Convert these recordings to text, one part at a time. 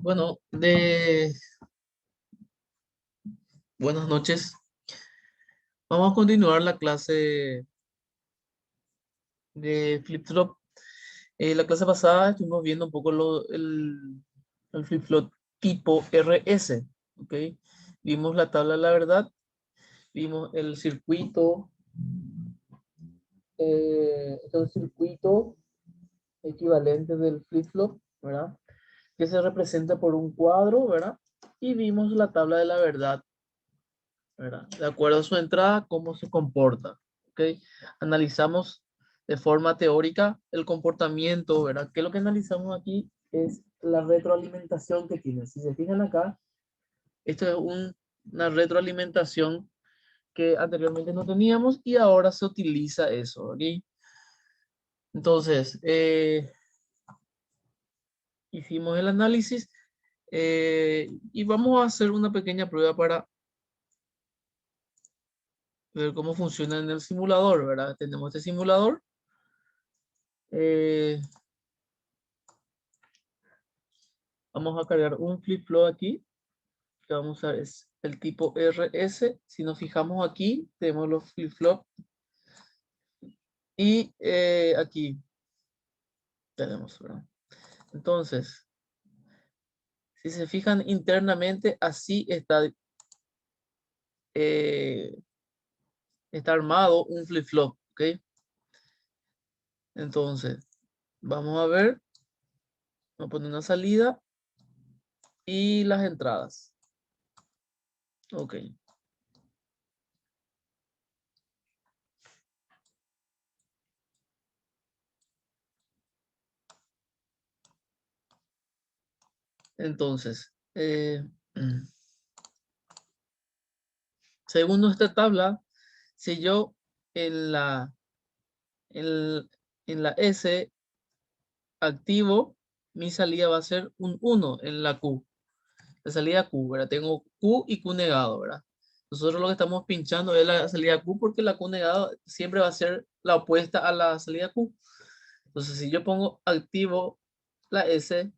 Bueno, buenas noches. Vamos a continuar la clase de flip-flop. La clase pasada estuvimos viendo un poco el flip-flop tipo RS, ¿ok? Vimos la tabla de la verdad, vimos el circuito, este es el circuito equivalente del flip-flop, ¿verdad? Que se representa por un cuadro, ¿verdad? Y vimos la tabla de la verdad, ¿verdad? De acuerdo a su entrada, cómo se comporta, ¿ok? Analizamos de forma teórica el comportamiento, ¿verdad? Que lo que analizamos aquí es la retroalimentación que tiene. Si se fijan acá, esto es una retroalimentación que anteriormente no teníamos y ahora se utiliza eso, ¿ok? Entonces, hicimos el análisis y vamos a hacer una pequeña prueba para ver cómo funciona en el simulador, ¿verdad? Tenemos este simulador. Eh, Vamos a cargar un flip-flop aquí, que vamos a usar es el tipo RS. Si nos fijamos aquí, tenemos los flip-flop y aquí tenemos, ¿verdad? Entonces, si se fijan internamente, así eh, está armado un flip-flop, ¿ok? Entonces, vamos a ver, vamos a poner una salida y las entradas. Ok. Entonces, según nuestra tabla, si yo en en, en la S activo, mi salida va a ser un 1 en la Q. La salida Q, ¿verdad? Tengo Q y Q negado, ¿verdad? Nosotros lo que estamos pinchando es la salida Q porque la Q negado siempre va a ser la opuesta a la salida Q. Entonces, si yo pongo activo la S,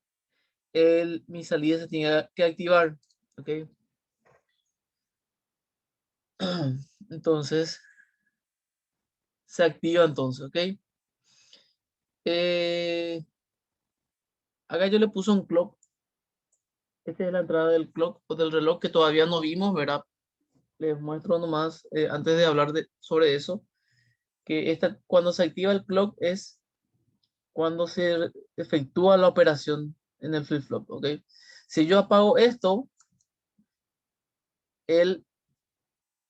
mi salida se tiene que activar, ¿ok? Entonces, se activa entonces, ¿ok? Eh, Acá yo le puse un clock. Esta es la entrada del clock o del reloj que todavía no vimos, ¿verdad? Les muestro nomás, antes de hablar sobre eso, que cuando se activa el clock es cuando se efectúa la operación en el flip-flop, ¿ok? Si yo apago esto, él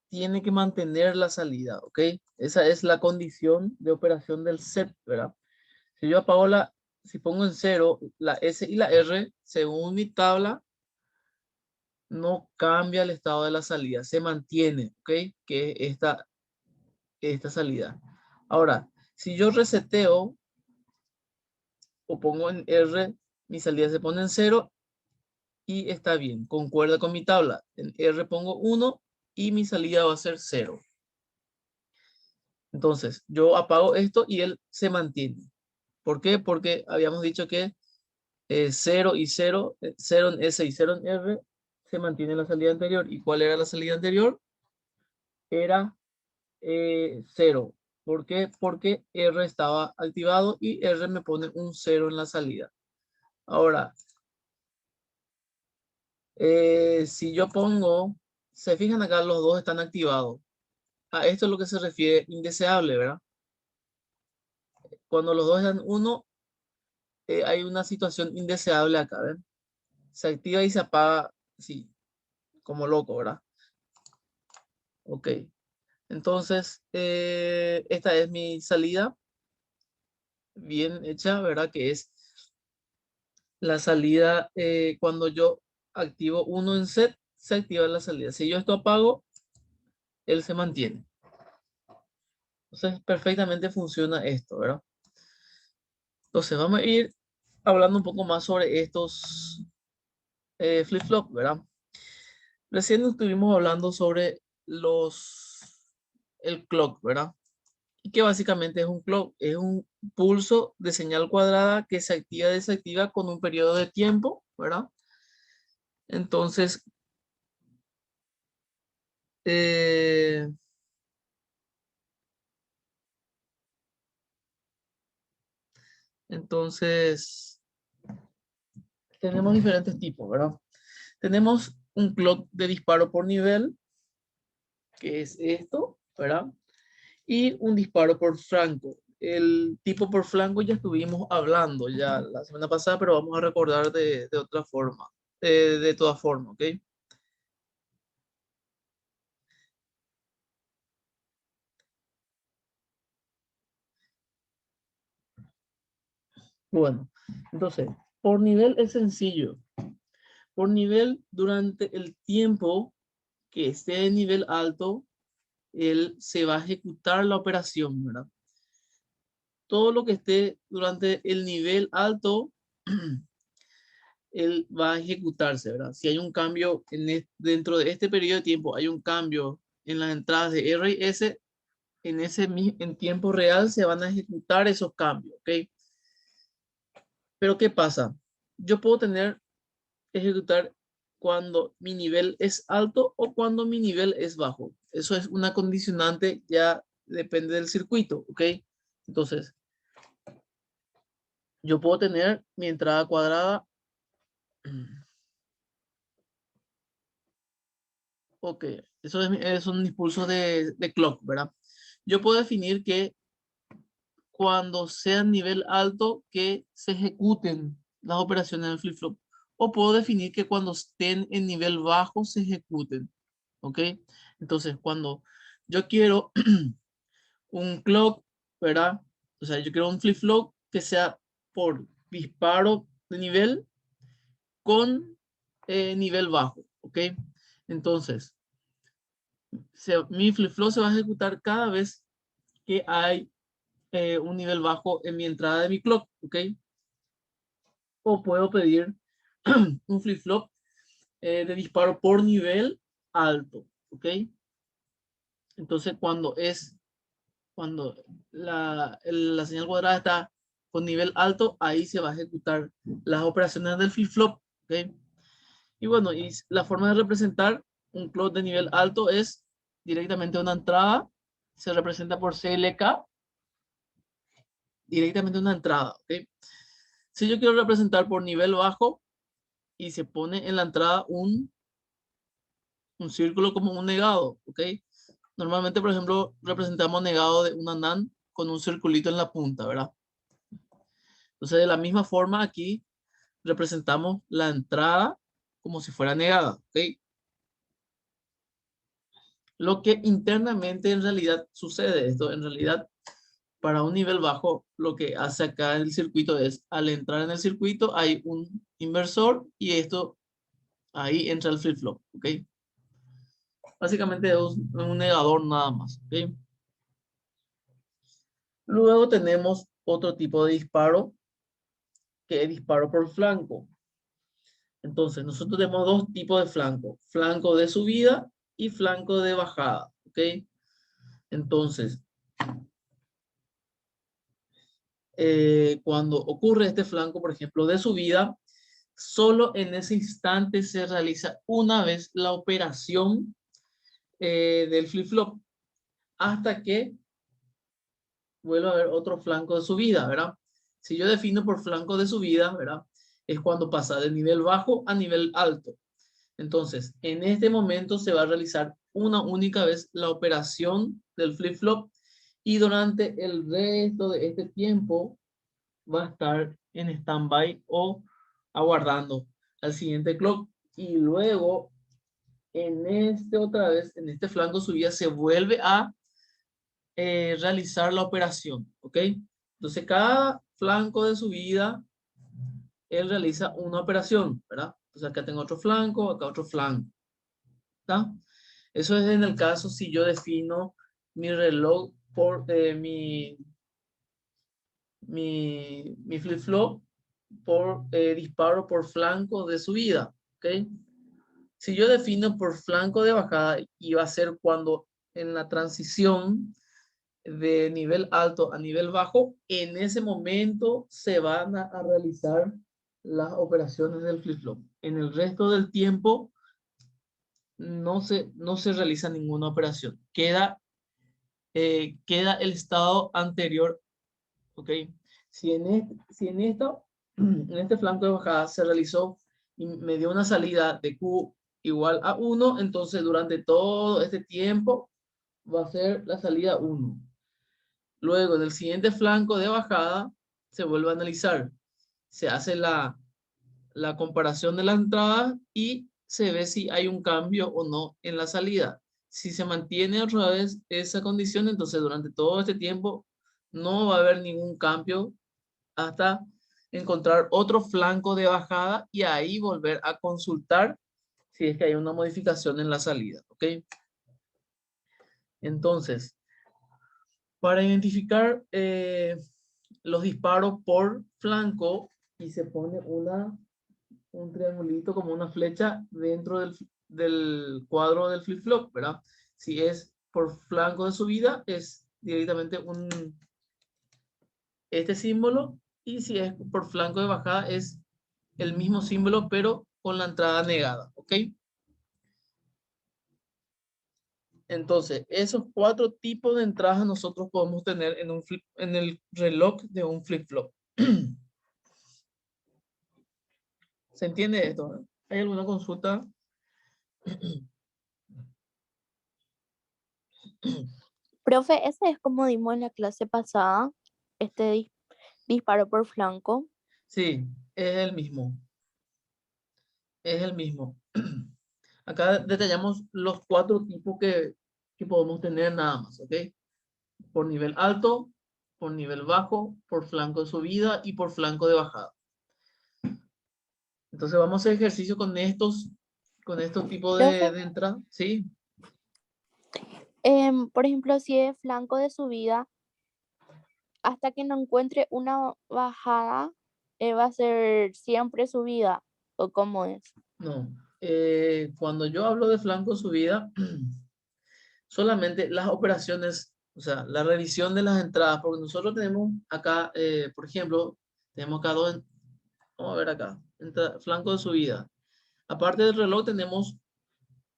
tiene que mantener la salida, ¿ok? Esa es la condición de operación del set, ¿verdad? Si yo apago si pongo en cero la S y la R, según mi tabla, no cambia el estado de la salida, se mantiene, ¿ok? Que es esta salida. Ahora, si yo reseteo o pongo en R, mi salida se pone en cero y está bien, concuerda con mi tabla. En R pongo 1 y mi salida va a ser 0. Entonces, yo apago esto y él se mantiene. ¿Por qué? Porque habíamos dicho que 0 y 0, 0 en S y 0 en R, se mantiene la salida anterior. ¿Y cuál era la salida anterior? Era 0. ¿Por qué? Porque R estaba activado y R me pone un 0 en la salida. Ahora, si yo pongo, se fijan acá, los dos están activados. A esto es lo que se refiere indeseable, ¿verdad? Cuando los dos están uno, hay una situación indeseable acá, ¿ven? Se activa y se apaga, sí, como loco, ¿verdad? Ok. Entonces, esta es mi salida bien hecha, ¿verdad? Que es la salida, cuando yo activo uno en set, se activa la salida. Si yo esto apago, él se mantiene. Entonces, perfectamente funciona esto, ¿verdad? Entonces, vamos a ir hablando un poco más sobre estos flip-flop, ¿verdad? Recién estuvimos hablando sobre el clock, ¿verdad? Y que básicamente es un clock, es un pulso de señal cuadrada que se activa y desactiva con un periodo de tiempo, ¿verdad? Entonces, eh, entonces, tenemos diferentes tipos, ¿verdad? Tenemos un clock de disparo por nivel, que es esto, ¿verdad? Y un disparo por flanco. El tipo por flanco ya estuvimos hablando ya la semana pasada, pero vamos a recordar de otra forma, de todas formas, ¿ok? Bueno, entonces, por nivel es sencillo. Por nivel, durante el tiempo que esté en nivel alto, él se va a ejecutar la operación, ¿verdad? Todo lo que esté durante el nivel alto, él va a ejecutarse, ¿verdad? Si hay un cambio dentro de este periodo de tiempo, hay un cambio en las entradas de R y S, en tiempo real se van a ejecutar esos cambios, ¿ok? Pero ¿qué pasa? Yo puedo ejecutar cuando mi nivel es alto o cuando mi nivel es bajo. Eso es una condicionante, ya depende del circuito, ¿ok? Entonces, yo puedo tener mi entrada cuadrada. Ok, eso es un impulso de clock, ¿verdad? Yo puedo definir que cuando sea nivel alto, que se ejecuten las operaciones del flip-flop. O puedo definir que cuando estén en nivel bajo, se ejecuten. ¿Ok? Entonces, cuando yo quiero un clock, ¿verdad? O sea, yo quiero un flip-flop que sea por disparo de nivel con nivel bajo. ¿Ok? Entonces, mi flip-flop se va a ejecutar cada vez que hay un nivel bajo en mi entrada de mi clock, ¿ok? O puedo pedir un flip-flop de disparo por nivel alto, ¿ok? Entonces, cuando la señal cuadrada está con nivel alto, ahí se va a ejecutar las operaciones del flip-flop, ¿ok? Y bueno, y la forma de representar un clock de nivel alto es directamente una entrada, se representa por CLK, directamente una entrada, ¿ok? Si yo quiero representar por nivel bajo y se pone en la entrada un círculo como un negado, ¿ok? Normalmente, por ejemplo, representamos negado de una NAND con un circulito en la punta, ¿verdad? Entonces, de la misma forma aquí representamos la entrada como si fuera negada, ¿ok? Lo que internamente en realidad sucede, esto en realidad para un nivel bajo, lo que hace acá el circuito es, al entrar en el circuito hay un inversor y esto, ahí entra el flip-flop, ¿ok? Básicamente es un negador nada más, ¿ok? Luego tenemos otro tipo de disparo, que es disparo por flanco. Entonces, nosotros tenemos dos tipos de flanco, flanco de subida y flanco de bajada, ¿ok? Entonces, cuando ocurre este flanco, por ejemplo, de subida, solo en ese instante se realiza una vez la operación del flip-flop hasta que vuelva a haber otro flanco de subida, ¿verdad? Si yo defino por flanco de subida, ¿verdad? Es cuando pasa de nivel bajo a nivel alto. Entonces, en este momento se va a realizar una única vez la operación del flip-flop y durante el resto de este tiempo va a estar en stand-by o aguardando al siguiente clock. Y luego, en este otra vez, en este flanco de subida, se vuelve a realizar la operación, ¿ok? Entonces, cada flanco de subida, él realiza una operación, ¿verdad? Entonces, acá tengo otro flanco, acá otro flanco, ¿está? Eso es en el caso si yo defino mi reloj por mi flip-flop por disparo por flanco de subida, ¿ok? Si yo defino por flanco de bajada, y va a ser cuando en la transición de nivel alto a nivel bajo, en ese momento se van a realizar las operaciones del flip-flop. En el resto del tiempo no se realiza ninguna operación. Queda el estado anterior, ¿ok? En este flanco de bajada se realizó y me dio una salida de Q igual a 1, entonces durante todo este tiempo va a ser la salida 1. Luego, en el siguiente flanco de bajada, se vuelve a analizar. Se hace la comparación de la entrada y se ve si hay un cambio o no en la salida. Si se mantiene otra vez esa condición, entonces durante todo este tiempo no va a haber ningún cambio hasta encontrar otro flanco de bajada y ahí volver a consultar si es que hay una modificación en la salida. ¿Ok? Entonces, para identificar los disparos por flanco y se pone un triangulito como una flecha dentro del cuadro del flip-flop, ¿verdad? Si es por flanco de subida, es directamente este símbolo, y si es por flanco de bajada, es el mismo símbolo, pero con la entrada negada, ¿ok? Entonces, esos 4 tipos de entradas nosotros podemos tener en el reloj de un flip-flop. ¿Se entiende esto? ¿Hay alguna consulta? Profe, ese es como dimos en la clase pasada, este disparo por flanco. Sí, es el mismo. Es el mismo. Acá detallamos los 4 tipos que podemos tener nada más, ¿ok? Por nivel alto, por nivel bajo, por flanco de subida y por flanco de bajada. Entonces vamos a hacer ejercicio con estos tipos Profe, de entrada, ¿sí? por ejemplo, si es flanco de subida, hasta que no encuentre una bajada, va a ser siempre subida, ¿o cómo es? No. Cuando yo hablo de flanco de subida, solamente las operaciones, o sea, la revisión de las entradas, porque nosotros tenemos acá, por ejemplo, tenemos acá vamos a ver acá, flanco de subida. Aparte del reloj tenemos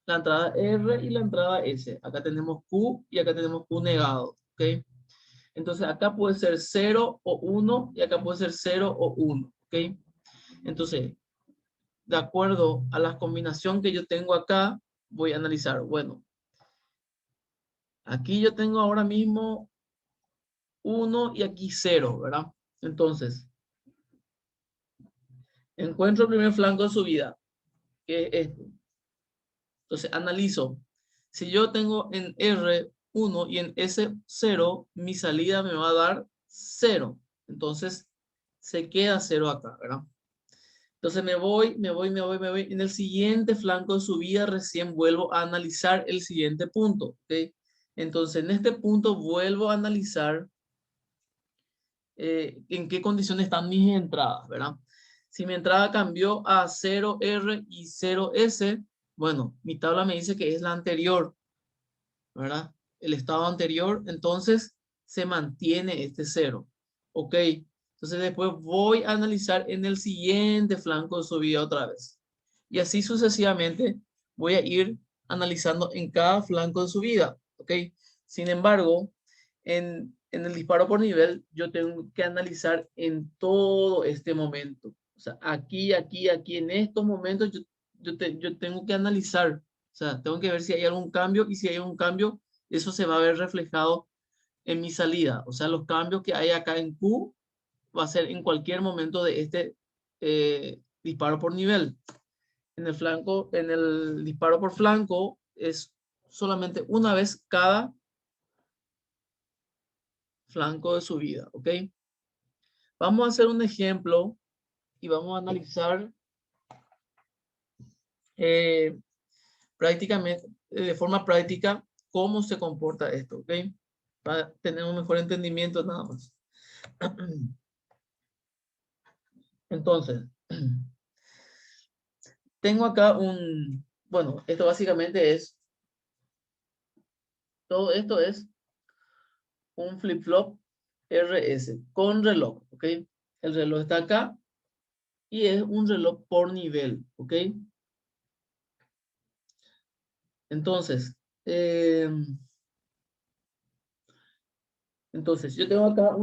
la entrada R y la entrada S. Acá tenemos Q y acá tenemos Q negado, ¿ok? Entonces acá puede ser 0 o 1 y acá puede ser 0 o 1, ¿ok? Entonces, de acuerdo a la combinación que yo tengo acá, voy a analizar, bueno, aquí yo tengo ahora mismo 1 y aquí 0, ¿verdad? Entonces, encuentro el primer flanco de subida, que es este. Entonces, analizo. Si yo tengo en R 1 y en S 0, mi salida me va a dar 0. Entonces, se queda 0 acá, ¿verdad? Entonces me voy. En el siguiente flanco de subida recién vuelvo a analizar el siguiente punto, ¿ok? Entonces, en este punto vuelvo a analizar en qué condiciones están mis entradas, ¿verdad? Si mi entrada cambió a 0R y 0S, bueno, mi tabla me dice que es la anterior, ¿verdad? El estado anterior, entonces se mantiene este 0. Ok, entonces después voy a analizar en el siguiente flanco de subida otra vez. Y así sucesivamente voy a ir analizando en cada flanco de subida. Ok, sin embargo, en el disparo por nivel, yo tengo que analizar en todo este momento. O sea, aquí, en estos momentos, yo tengo que analizar. O sea, tengo que ver si hay algún cambio y si hay un cambio, eso se va a ver reflejado en mi salida. O sea, los cambios que hay acá en Q va a ser en cualquier momento de este disparo por nivel. En el disparo por flanco es solamente una vez cada flanco de subida, ¿ok? Vamos a hacer un ejemplo y vamos a analizar eh, prácticamente, de forma práctica, cómo se comporta esto, ¿ok? Para tener un mejor entendimiento nada más. Entonces, tengo acá bueno, esto básicamente todo esto es un flip-flop RS con reloj, ¿ok? El reloj está acá y es un reloj por nivel, ¿ok? Entonces, yo tengo acá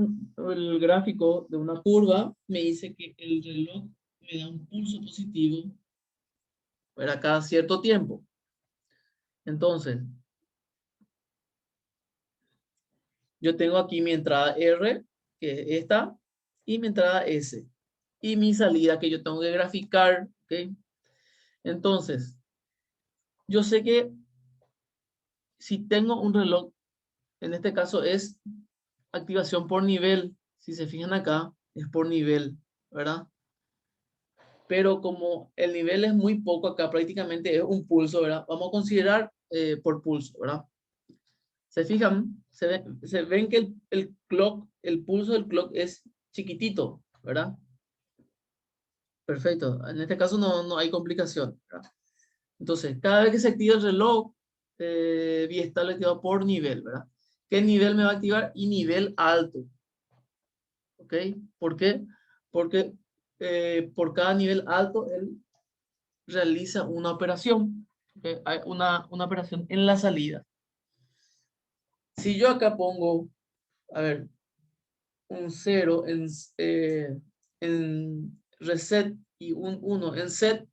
el gráfico de una curva, me dice que el reloj me da un pulso positivo para cada cierto tiempo. Entonces, yo tengo aquí mi entrada R, que es esta, y mi entrada S, y mi salida que yo tengo que graficar, ¿ok? Entonces, yo sé que si tengo un reloj, en este caso es activación por nivel, si se fijan acá, es por nivel, ¿verdad? Pero como el nivel es muy poco acá, prácticamente es un pulso, ¿verdad? Vamos a considerar por pulso, ¿verdad? Se fijan, se ven que el clock, el pulso del clock es chiquitito, ¿verdad? Perfecto. En este caso no hay complicación, ¿verdad? Entonces, cada vez que se activa el reloj, biestable activado por nivel, ¿verdad? ¿Qué nivel me va a activar? Y nivel alto. ¿Ok? ¿Por qué? Porque por cada nivel alto él realiza una operación. ¿Ok? Hay una operación en la salida. Si yo acá pongo, a ver, un 0 en reset y un 1 en set,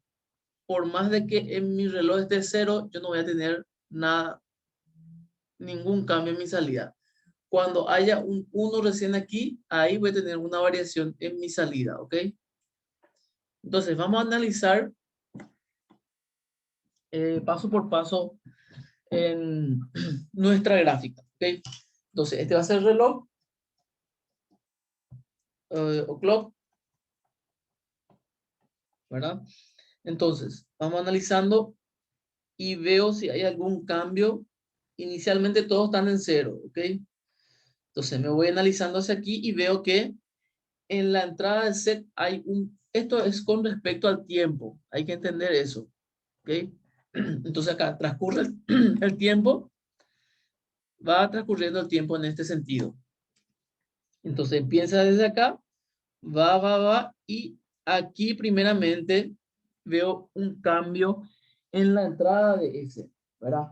por más de que en mi reloj esté 0, yo no voy a tener nada, ningún cambio en mi salida. Cuando haya un 1 recién aquí, ahí voy a tener una variación en mi salida, ¿ok? Entonces, vamos a analizar paso por paso en nuestra gráfica, ¿ok? Entonces, este va a ser el reloj o clock, ¿verdad? Entonces, vamos analizando y veo si hay algún cambio. Inicialmente todos están en 0, ¿ok? Entonces, me voy analizando hacia aquí y veo que en la entrada del set hay esto es con respecto al tiempo, hay que entender eso, ¿ok? Entonces acá transcurre el tiempo, va transcurriendo el tiempo en este sentido. Entonces empieza desde acá, va, y aquí primeramente veo un cambio en la entrada de S, ¿verdad?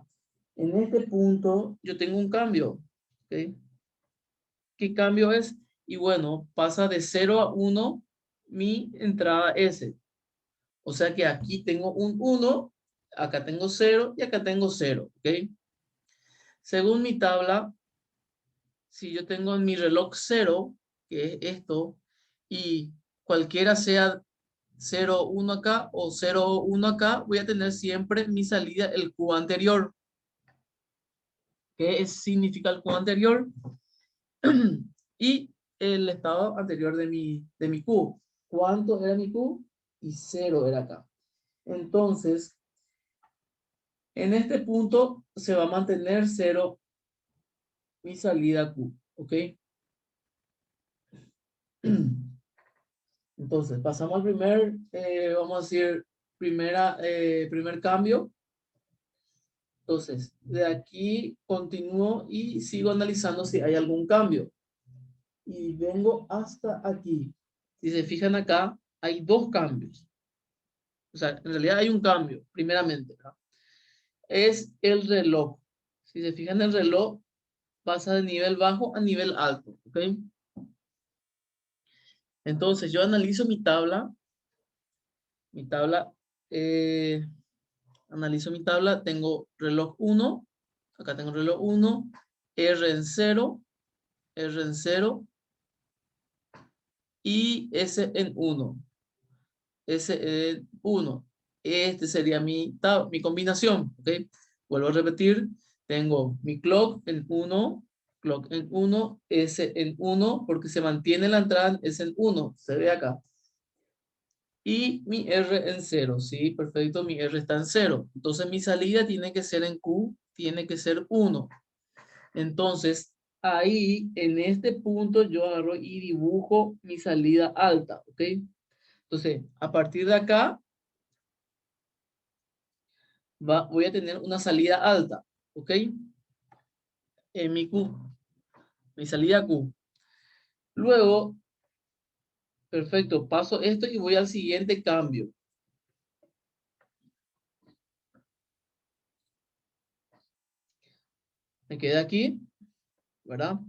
En este punto yo tengo un cambio, ¿ok? ¿Qué cambio es? Y bueno, pasa de 0 a 1 mi entrada S. O sea que aquí tengo un 1, acá tengo 0 y acá tengo 0, ¿ok? Según mi tabla, si yo tengo en mi reloj 0, que es esto, y cualquiera sea 0, 1 acá o 0, 1 acá, voy a tener siempre mi salida el Q anterior. ¿Qué significa el Q anterior? Y el estado anterior de mi Q. ¿Cuánto era mi Q? Y 0 era acá. Entonces, en este punto se va a mantener 0 mi salida Q, ¿ok? Entonces, pasamos al vamos a decir, primer cambio. Entonces, de aquí continúo y sigo analizando si hay algún cambio. Y vengo hasta aquí. Si se fijan acá, hay dos cambios. O sea, en realidad hay un cambio, primeramente, ¿no? Es el reloj. Si se fijan, el reloj pasa de nivel bajo a nivel alto, ¿ok? Entonces, yo analizo eh, analizo mi tabla, tengo reloj 1, acá tengo reloj 1, R en 0, R en 0 y S en 1, S en 1. Este sería mi combinación, ¿ok? Vuelvo a repetir, tengo mi clock en 1, S en 1, porque se mantiene la entrada S en 1, se ve acá. Y mi R en 0, ¿sí? Perfecto, mi R está en 0. Entonces mi salida tiene que ser en Q, tiene que ser 1. Entonces, ahí, en este punto, yo agarro y dibujo mi salida alta, ¿ok? Entonces, a partir de acá, voy a tener una salida alta, ¿ok? En mi Q, mi salida Q. Luego, Perfecto, paso esto y voy al siguiente cambio. Me quedé aquí, ¿verdad?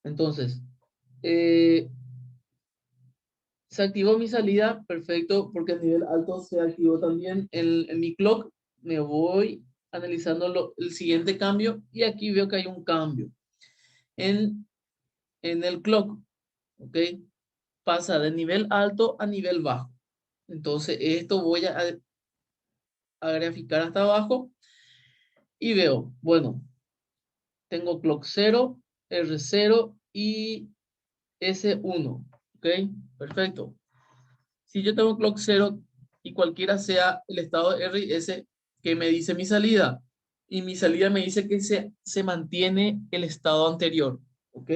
Entonces, se activó mi salida, perfecto, porque el nivel alto se activó también en mi clock. Me voy analizando el siguiente cambio y aquí veo que hay un cambio en, en el clock, ¿ok? Pasa de nivel alto a nivel bajo. Entonces, esto voy a graficar hasta abajo y veo, bueno, tengo clock 0, R0 y S1, ¿ok? Perfecto. Si yo tengo clock 0 y cualquiera sea el estado de R y S que me dice mi salida, y mi salida me dice que se mantiene el estado anterior, ¿ok?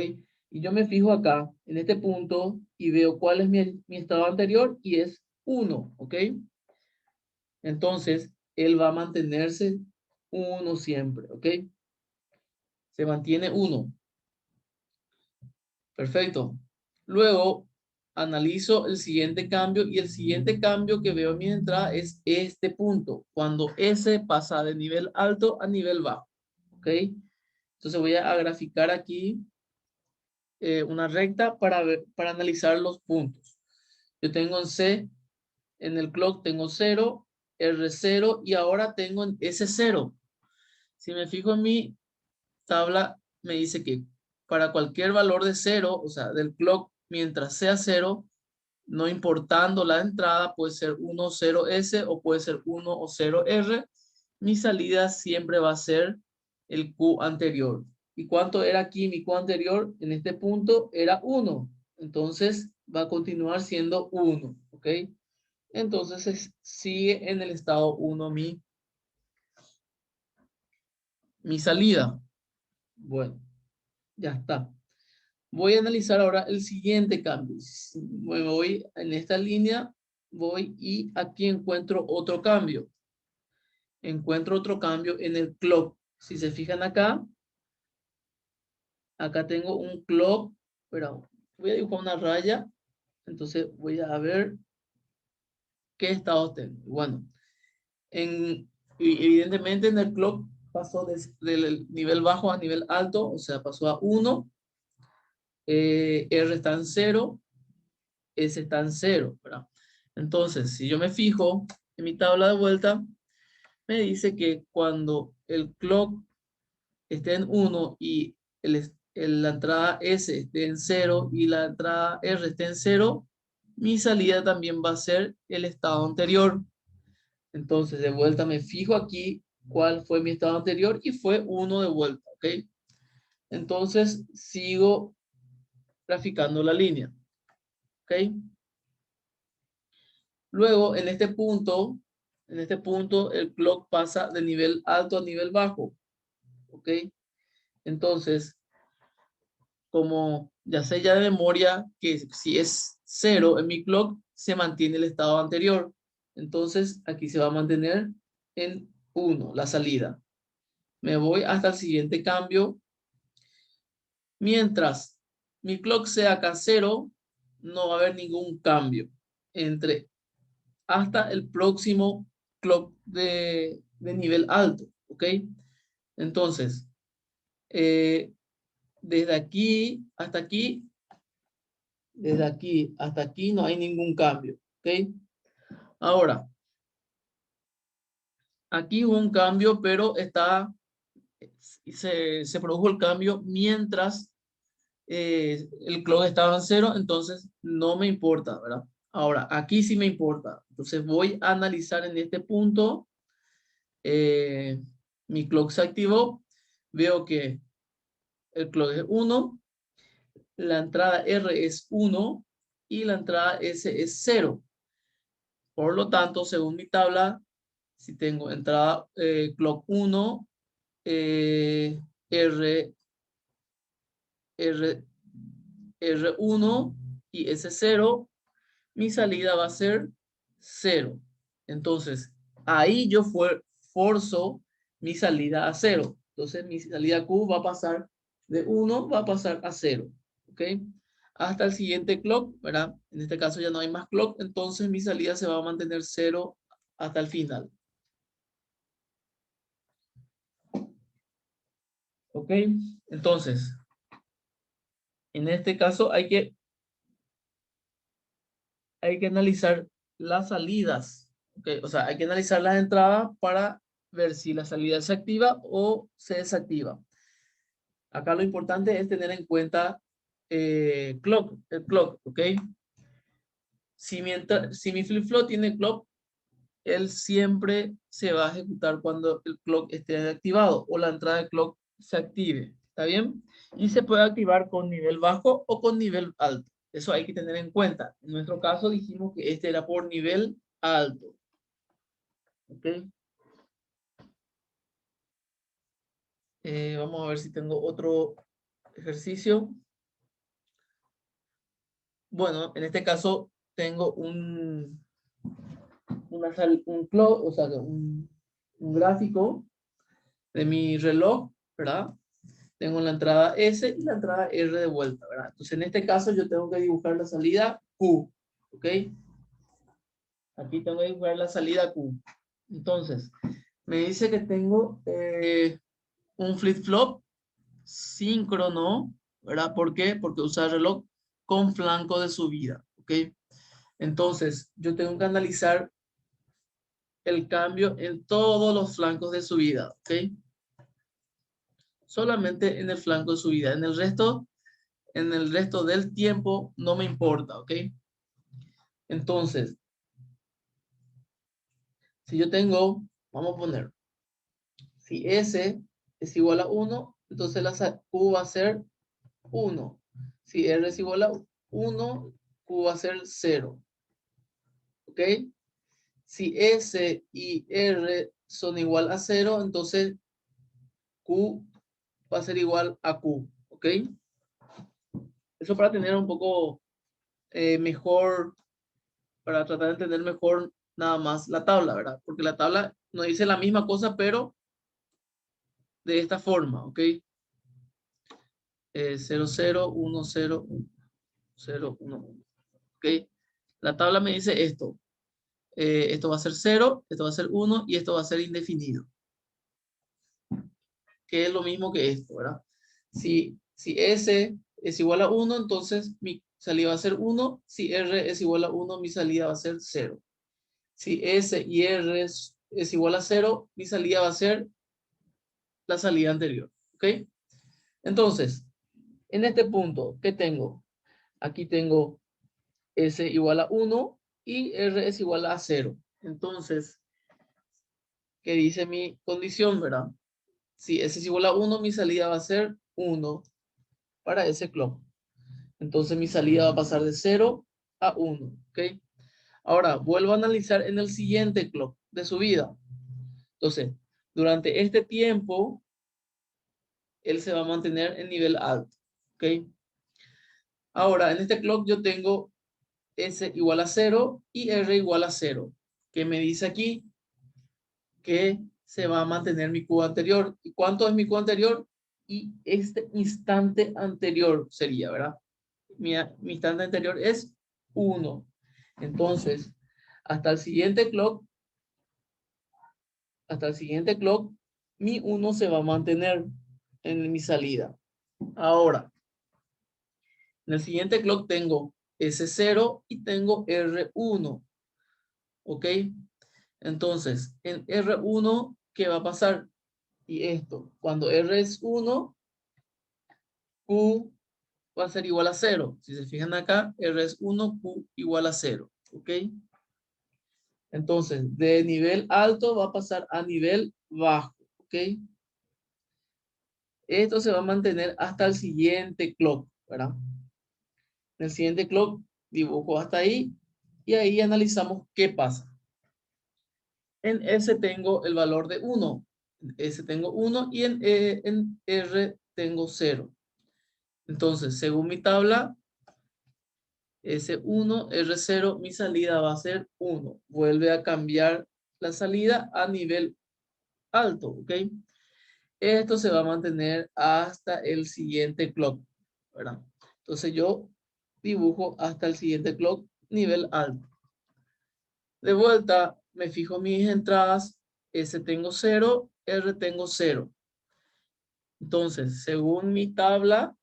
Y yo me fijo acá, en este punto, y veo cuál es mi estado anterior, y es 1, ¿ok? Entonces, él va a mantenerse 1 siempre, ¿ok? Se mantiene 1. Perfecto. Luego analizo el siguiente cambio y el siguiente cambio que veo en mi entrada es este punto, cuando S pasa de nivel alto a nivel bajo. ¿Ok? Entonces voy a graficar aquí una recta para analizar los puntos. Yo tengo en C, en el clock tengo 0, R0 y ahora tengo en S0. Si me fijo en mi tabla, me dice que para cualquier valor de 0, o sea, del clock, mientras sea 0, no importando la entrada, puede ser 1, 0S o puede ser 1 o 0R, mi salida siempre va a ser el Q anterior. ¿Y cuánto era aquí mi Q anterior? En este punto era 1. Entonces va a continuar siendo 1. ¿Ok? Entonces sigue en el estado 1 mi salida. Bueno, ya está. Voy a analizar ahora el siguiente cambio. Me voy en esta línea, voy y aquí encuentro otro cambio. Encuentro otro cambio en el clock. Si se fijan acá, acá tengo un clock, pero voy a dibujar una raya. Entonces voy a ver qué estados tengo. Bueno, evidentemente en el clock pasó del nivel bajo a nivel alto, o sea, pasó a 1, R está en 0, S está en 0, ¿verdad? Entonces, si yo me fijo en mi tabla de vuelta, me dice que cuando el clock esté en 1 y la entrada S esté en 0 y la entrada R esté en 0, mi salida también va a ser el estado anterior. Entonces, de vuelta me fijo aquí cuál fue mi estado anterior y fue 1 de vuelta, ¿ok? Entonces, sigo graficando la línea, ¿ok? Luego, en este punto, el clock pasa de nivel alto a nivel bajo, ¿ok? Entonces, como ya sé ya de memoria que si es 0 en mi clock, se mantiene el estado anterior. Entonces, aquí se va a mantener en 1, la salida. Me voy hasta el siguiente cambio. Mientras mi clock sea acá 0, no va a haber ningún cambio entre hasta el próximo clock de nivel alto, ¿ok? Entonces, desde aquí hasta aquí, desde aquí hasta aquí no hay ningún cambio, ¿ok? Ahora, aquí hubo un cambio, pero se produjo el cambio mientras el clock estaba en 0, entonces no me importa, ¿verdad? Ahora, aquí sí me importa. Entonces voy a analizar en este punto. eh, Mi clock se activó. Veo que el clock es 1, la entrada R es 1 y la entrada S es 0. Por lo tanto, según mi tabla, si tengo entrada clock 1, eh, R, R, R1 y S0, mi salida va a ser 0. Entonces, ahí yo forzo mi salida a 0. Entonces, mi salida Q va a pasar de 1, va a pasar a 0. ¿Ok? hasta el siguiente clock, ¿verdad? En este caso ya no hay más clock, entonces mi salida se va a mantener 0 hasta el final. ¿Ok? Entonces, en este caso hay que analizar las salidas. ¿Ok? O sea, hay que analizar las entradas para ver si la salida se activa o se desactiva. Acá lo importante es tener en cuenta el clock, ¿ok? Si mi flip-flop tiene clock, él siempre se va a ejecutar cuando el clock esté activado o la entrada de clock se active. ¿Está bien? Y se puede activar con nivel bajo o con nivel alto. Eso hay que tener en cuenta. En nuestro caso dijimos que este era por nivel alto. ¿Ok? Vamos a ver si tengo otro ejercicio. Bueno, en este caso tengo un clock, o sea, un gráfico de mi reloj, ¿verdad? Tengo la entrada S y la entrada R de vuelta, ¿verdad? Entonces, en este caso, yo tengo que dibujar la salida Q, ¿ok? Aquí tengo que dibujar la salida Q. Entonces, me dice que tengo un flip-flop síncrono, ¿verdad? ¿Por qué? Porque usa el reloj con flanco de subida, ¿ok? Entonces, yo tengo que analizar el cambio en todos los flancos de subida, ¿ok? Solamente en el flanco de subida. En el resto del tiempo no me importa, ¿ok? Entonces, si yo tengo, vamos a poner, si S es igual a 1, entonces la Q va a ser 1. Si R es igual a 1, Q va a ser 0. ¿Ok? Si S y R son igual a 0, entonces Q va a ser igual a Q. ¿Ok? Eso para tener un poco mejor, para tratar de entender mejor nada más la tabla, ¿verdad? Porque la tabla nos dice la misma cosa, pero de esta forma, ¿ok? 0, 0, 1, 0, 1, 0, 1, 1. ¿Ok? La tabla me dice esto. Esto va a ser 0, esto va a ser 1 y esto va a ser indefinido. Que es lo mismo que esto, ¿verdad? Si S es igual a 1, entonces mi salida va a ser 1. Si R es igual a 1, mi salida va a ser 0. Si S y R es igual a 0, mi salida va a ser la salida anterior. ¿Ok? Entonces, en este punto, ¿qué tengo? Aquí tengo S igual a 1 y R es igual a 0. Entonces, ¿qué dice mi condición, verdad? Si S es igual a 1, mi salida va a ser 1 para ese clock. Entonces, mi salida va a pasar de 0 a 1. ¿Ok? Ahora, vuelvo a analizar en el siguiente clock de subida. Entonces, durante este tiempo, él se va a mantener en nivel alto. ¿Ok? Ahora, en este clock yo tengo S igual a 0 y R igual a 0. ¿Qué me dice aquí? Que se va a mantener mi Q anterior. ¿Y cuánto es mi Q anterior? Y este instante anterior sería, ¿verdad? Mi instante anterior es 1. Entonces, hasta el siguiente clock, mi 1 se va a mantener en mi salida. Ahora, en el siguiente clock tengo S0 y tengo R1. ¿Ok? Entonces, en R1, ¿qué va a pasar? Y esto, cuando R es 1, Q va a ser igual a 0. Si se fijan acá, R es 1, Q igual a 0. ¿Ok? Entonces, de nivel alto va a pasar a nivel bajo. ¿Ok? Esto se va a mantener hasta el siguiente clock, ¿verdad? En el siguiente clock dibujo hasta ahí y ahí analizamos qué pasa. En S tengo el valor de 1. En S tengo 1 y en R tengo 0. Entonces, según mi tabla, S1, R0, mi salida va a ser 1. Vuelve a cambiar la salida a nivel alto, ¿ok? Esto se va a mantener hasta el siguiente clock, ¿verdad? Entonces yo dibujo hasta el siguiente clock, nivel alto. De vuelta, me fijo mis entradas, S tengo 0, R tengo 0. Entonces, según mi tabla,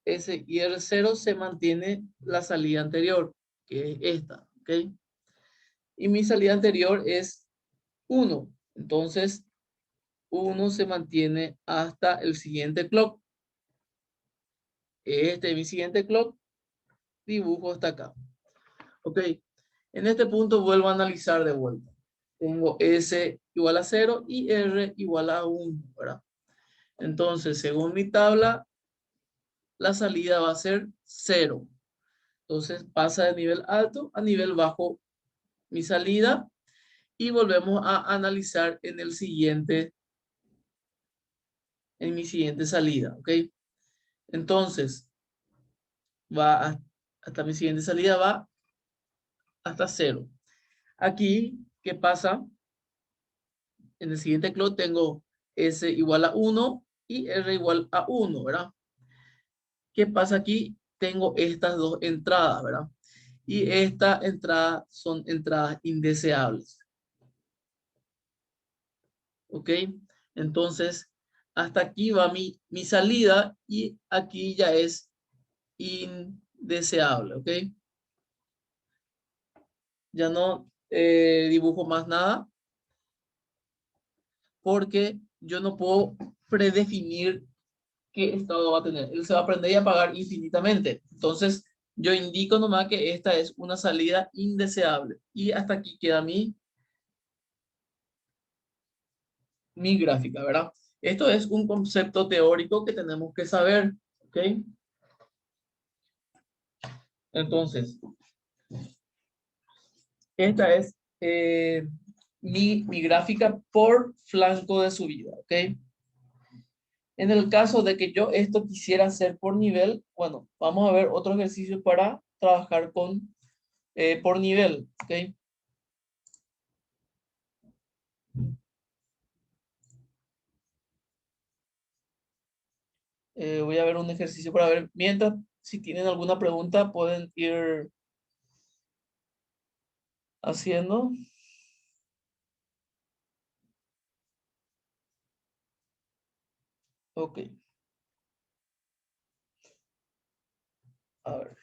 S y R0 se mantiene la salida anterior, que es esta, ¿ok? Y mi salida anterior es 1. Entonces, 1 se mantiene hasta el siguiente clock. Este es mi siguiente clock, dibujo hasta acá. Ok, en este punto vuelvo a analizar de vuelta. Tengo S igual a 0 y R igual a 1, ¿verdad? Entonces, según mi tabla, la salida va a ser 0. Entonces, pasa de nivel alto a nivel bajo mi salida y volvemos a analizar en mi siguiente salida, ¿ok? Entonces, hasta mi siguiente salida va hasta 0. Aquí, ¿qué pasa? En el siguiente clock tengo S igual a 1 y R igual a 1, ¿verdad? ¿Qué pasa aquí? Tengo estas dos entradas, ¿verdad? Y estas entradas son entradas indeseables. ¿Ok? Entonces, hasta aquí va mi salida y aquí ya es indeseable, ¿ok? Ya no dibujo más nada porque yo no puedo predefinir qué estado va a tener. Él se va a aprender y a apagar infinitamente. Entonces, yo indico nomás que esta es una salida indeseable. Y hasta aquí queda mi gráfica, ¿verdad? Esto es un concepto teórico que tenemos que saber, ¿ok? Entonces, esta es mi gráfica por flanco de subida, ¿ok? En el caso de que yo esto quisiera hacer por nivel, bueno, vamos a ver otro ejercicio para trabajar con por nivel, ¿ok? Voy a ver un ejercicio para ver. Mientras, si tienen alguna pregunta, pueden ir haciendo. Ok, a ver.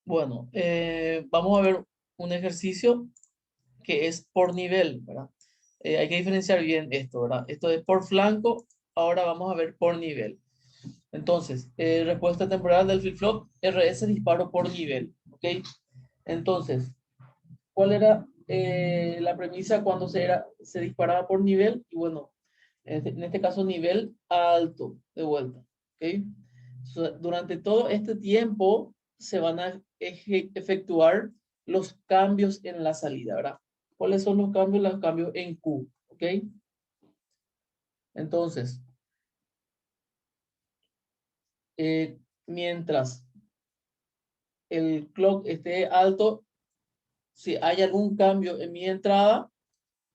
Bueno, vamos a ver un ejercicio que es por nivel, ¿verdad? Hay que diferenciar bien esto, ¿verdad? Esto es por flanco, ahora vamos a ver por nivel. Entonces, respuesta temporal del flip-flop, RS disparo por nivel, ¿ok? Entonces, ¿cuál era la premisa cuando se disparaba por nivel? Y bueno, en este caso nivel alto de vuelta, ¿ok? Durante todo este tiempo se van a efectuar los cambios en la salida, ¿verdad? ¿Cuáles son los cambios? Los cambios en Q, ¿ok? Entonces, mientras el clock esté alto, si hay algún cambio en mi entrada,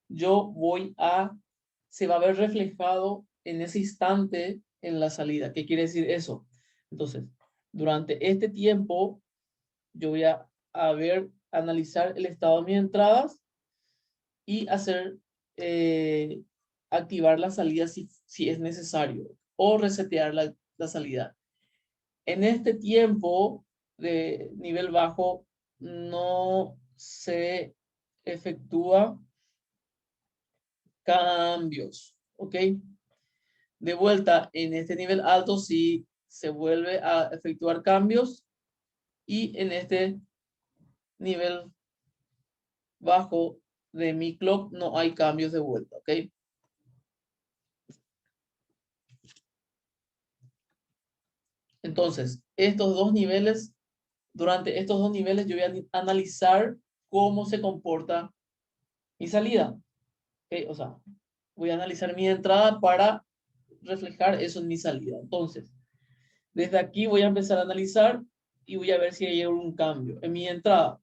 se va a ver reflejado en ese instante en la salida. ¿Qué quiere decir eso? Entonces, durante este tiempo, yo voy analizar el estado de mis entradas y eh, activar la salida si es necesario o resetear la salida. En este tiempo de nivel bajo no se efectúa cambios, ¿ok? De vuelta, en este nivel alto sí se vuelve a efectuar cambios y en este nivel bajo de mi clock no hay cambios de vuelta, ¿ok? Entonces, estos dos niveles, durante estos dos niveles yo voy a analizar cómo se comporta mi salida. ¿Ok? O sea, voy a analizar mi entrada para reflejar eso en mi salida. Entonces, desde aquí voy a empezar a analizar y voy a ver si hay algún cambio en mi entrada.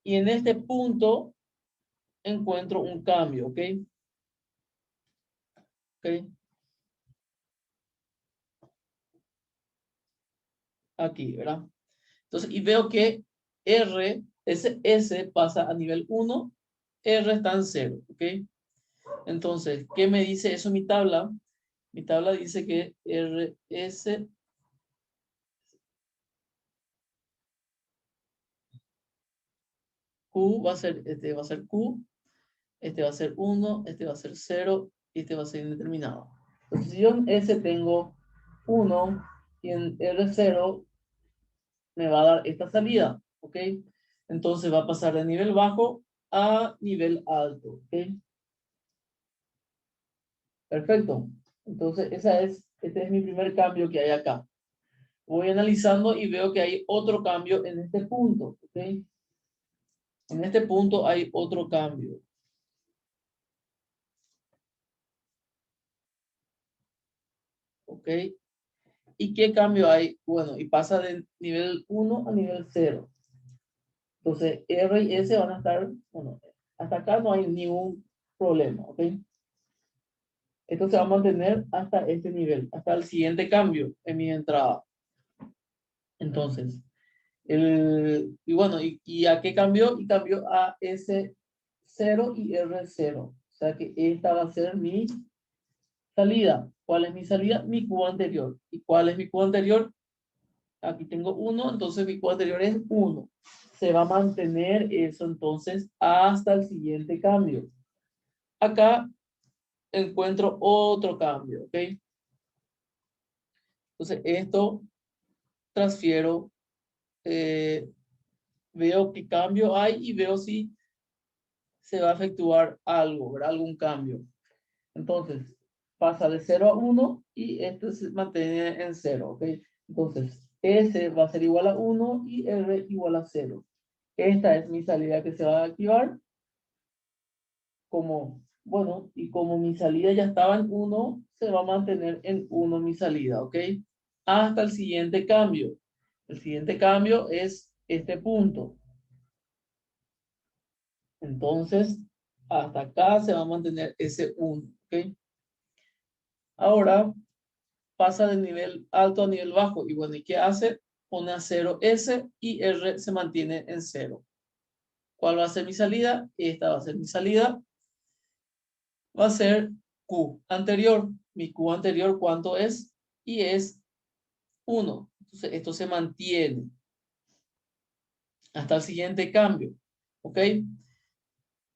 Y en este punto encuentro un cambio, ¿ok? ¿Ok? Aquí, ¿verdad? Entonces, y veo que R, S pasa a nivel 1, R está en 0, ¿ok? Entonces, ¿qué me dice eso mi tabla? Mi tabla dice que RS Q va a ser, este va a ser Q, este va a ser 1, este va a ser 0 y este va a ser indeterminado. Entonces, si yo en S tengo 1 y en R0 me va a dar esta salida, ¿ok? Entonces va a pasar de nivel bajo a nivel alto, ¿ok? Perfecto. Entonces, este es mi primer cambio que hay acá. Voy analizando y veo que hay otro cambio en este punto, ¿ok? En este punto hay otro cambio. ¿Ok? ¿Y qué cambio hay? Bueno, y pasa de nivel 1 a nivel 0. Entonces, R y S van a estar, bueno, hasta acá no hay ningún problema, ¿ok? Esto se va a mantener hasta este nivel, hasta el siguiente cambio en mi entrada. Entonces, y bueno, ¿y a qué cambió? Y cambió a S0 y R0. O sea que esta va a ser mi salida. ¿Cuál es mi salida? Mi Q anterior. ¿Y cuál es mi Q anterior? Aquí tengo 1, entonces mi Q anterior es 1. Se va a mantener eso entonces hasta el siguiente cambio. Acá encuentro otro cambio, ¿ok? Entonces esto transfiero, veo qué cambio hay y veo si se va a efectuar algo, ¿verdad? Algún cambio. Entonces, pasa de 0 a 1 y esto se mantiene en 0, ¿ok? Entonces, S va a ser igual a 1 y R igual a 0. Esta es mi salida que se va a activar. Como, bueno, y como mi salida ya estaba en 1, se va a mantener en 1 mi salida, ¿ok? Hasta el siguiente cambio. El siguiente cambio es este punto. Entonces, hasta acá se va a mantener ese 1, ¿ok? Ahora pasa de nivel alto a nivel bajo. Y bueno, ¿y qué hace? Pone a 0 S y R se mantiene en 0. ¿Cuál va a ser mi salida? Esta va a ser mi salida. Va a ser Q anterior. Mi Q anterior, ¿cuánto es? Y es 1. Entonces, esto se mantiene hasta el siguiente cambio. ¿Ok?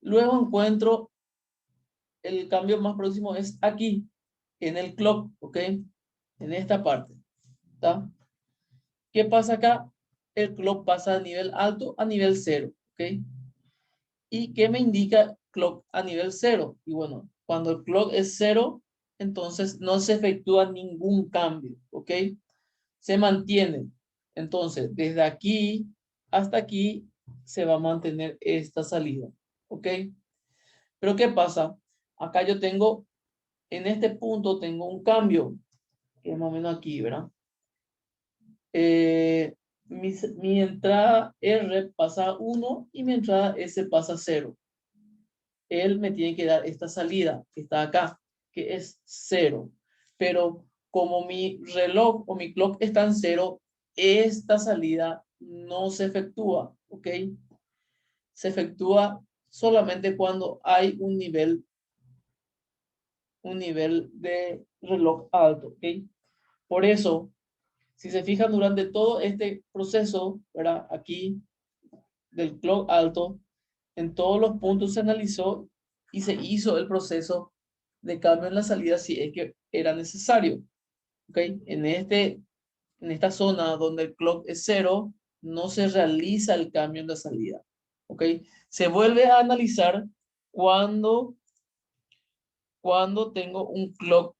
Luego encuentro el cambio más próximo es aquí, en el clock. ¿Ok? En esta parte. ¿Está? ¿Qué pasa acá? El clock pasa de nivel alto a nivel 0. ¿Ok? ¿Y qué me indica clock a nivel 0? Y bueno, cuando el clock es 0, entonces no se efectúa ningún cambio. ¿Ok? Se mantiene. Entonces, desde aquí hasta aquí se va a mantener esta salida. ¿Ok? Pero ¿qué pasa? Acá yo tengo, en este punto tengo un cambio, que es más o menos aquí, ¿verdad? Mi entrada R pasa a 1 y mi entrada S pasa a 0. Él me tiene que dar esta salida que está acá, que es 0. Pero como mi reloj o mi clock está en 0, esta salida no se efectúa, ¿ok? Se efectúa solamente cuando hay un nivel de reloj alto, ¿ok? Por eso, si se fijan durante todo este proceso, ¿verdad? Aquí del clock alto, en todos los puntos se analizó y se hizo el proceso de cambio en la salida si es que era necesario. ¿Ok? En esta zona donde el clock es 0, no se realiza el cambio en la salida. ¿Ok? Se vuelve a analizar cuando tengo un clock,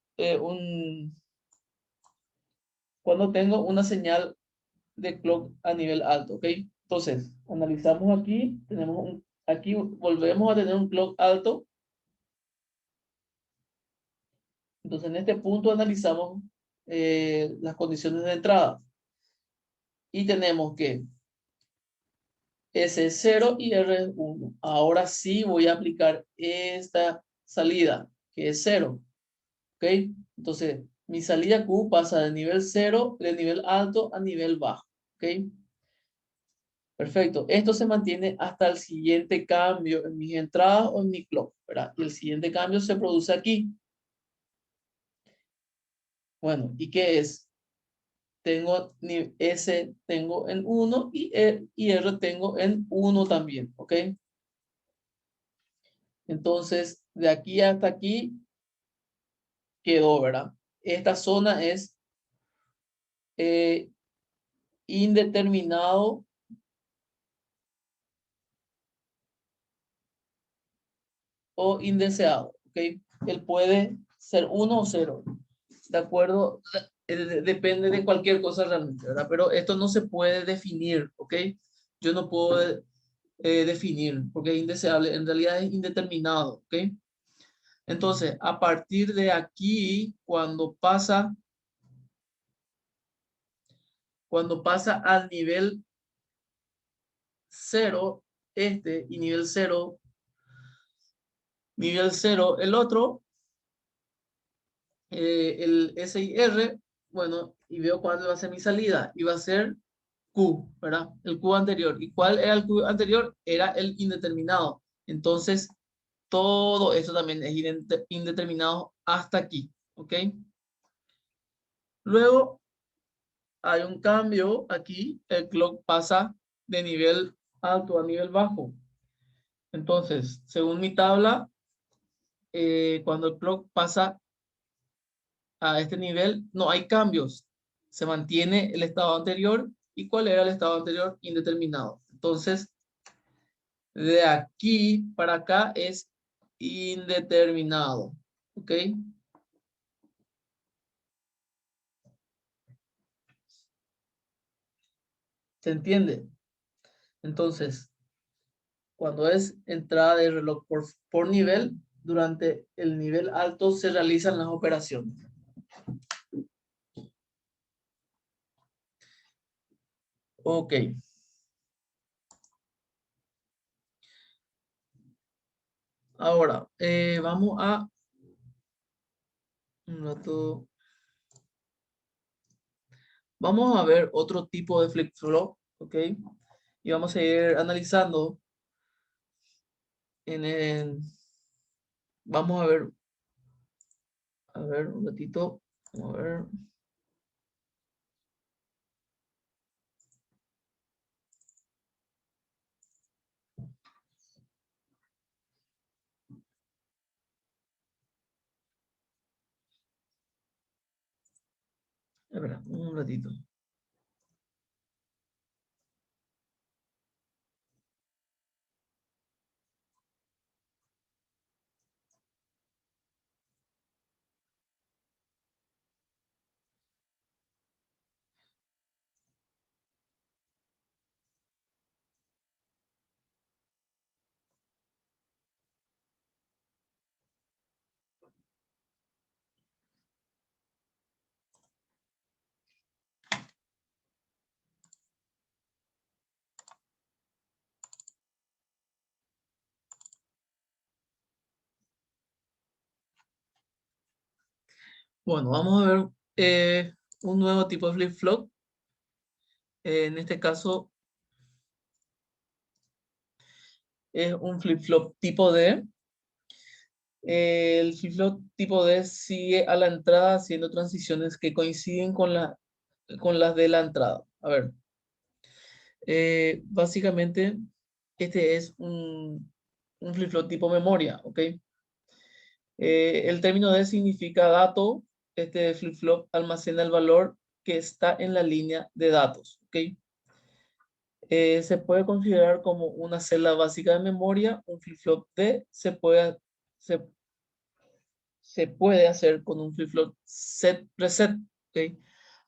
cuando tengo una señal de clock a nivel alto, ¿ok? Entonces, analizamos aquí, aquí volvemos a tener un clock alto. Entonces, en este punto analizamos las condiciones de entrada. Y tenemos que S es 0 y R es 1. Ahora sí voy a aplicar esta salida, que es 0. ¿Ok? Entonces, mi salida Q pasa de nivel 0, de nivel alto a nivel bajo. ¿Ok? Perfecto. Esto se mantiene hasta el siguiente cambio en mis entradas o en mi clock, ¿verdad? Y el siguiente cambio se produce aquí. Bueno, ¿y qué es? Tengo S tengo en 1 y R tengo en 1 también, ¿ok? Entonces, de aquí hasta aquí quedó, ¿verdad? Esta zona es eh, indeterminado o indeseado, ¿ok? Él puede ser 1 o 0, ¿de acuerdo? Depende de cualquier cosa realmente, ¿verdad? Pero esto no se puede definir, ¿ok? Yo no puedo definir porque es indeseable, en realidad es indeterminado, ¿ok? Entonces, a partir de aquí, cuando pasa al nivel 0, y nivel 0, el otro, el S y R, bueno, y veo cuál va a ser mi salida, y va a ser Q, ¿verdad? El Q anterior. ¿Y cuál era el Q anterior? Era el indeterminado. Entonces, todo eso también es indeterminado hasta aquí, ¿ok? Luego, hay un cambio aquí, el clock pasa de nivel alto a nivel bajo. Entonces, según mi tabla, cuando el clock pasa a este nivel, no hay cambios. Se mantiene el estado anterior. ¿Y cuál era el estado anterior? Indeterminado. Entonces, de aquí para acá es indeterminado. ¿Ok? ¿Se entiende? Entonces, cuando es entrada de reloj por nivel, durante el nivel alto se realizan las operaciones. Ok. Ahora, vamos a un rato. Vamos a ver otro tipo de flip-flop, ¿ok? Y vamos a ir analizando en el... Vamos a ver un ratito. Vamos a ver. Espera, un ratito. Bueno, vamos a ver un nuevo tipo de flip-flop. En este caso es un flip-flop tipo D. El flip-flop tipo D sigue a la entrada haciendo transiciones que coinciden con las de la entrada. A ver, básicamente este es un flip-flop tipo memoria, ¿ok? El término D significa dato. Este flip-flop almacena el valor que está en la línea de datos, ¿ok? Se puede considerar como una celda básica de memoria. Un flip-flop D se, se puede hacer con un flip-flop set reset. ¿Ok?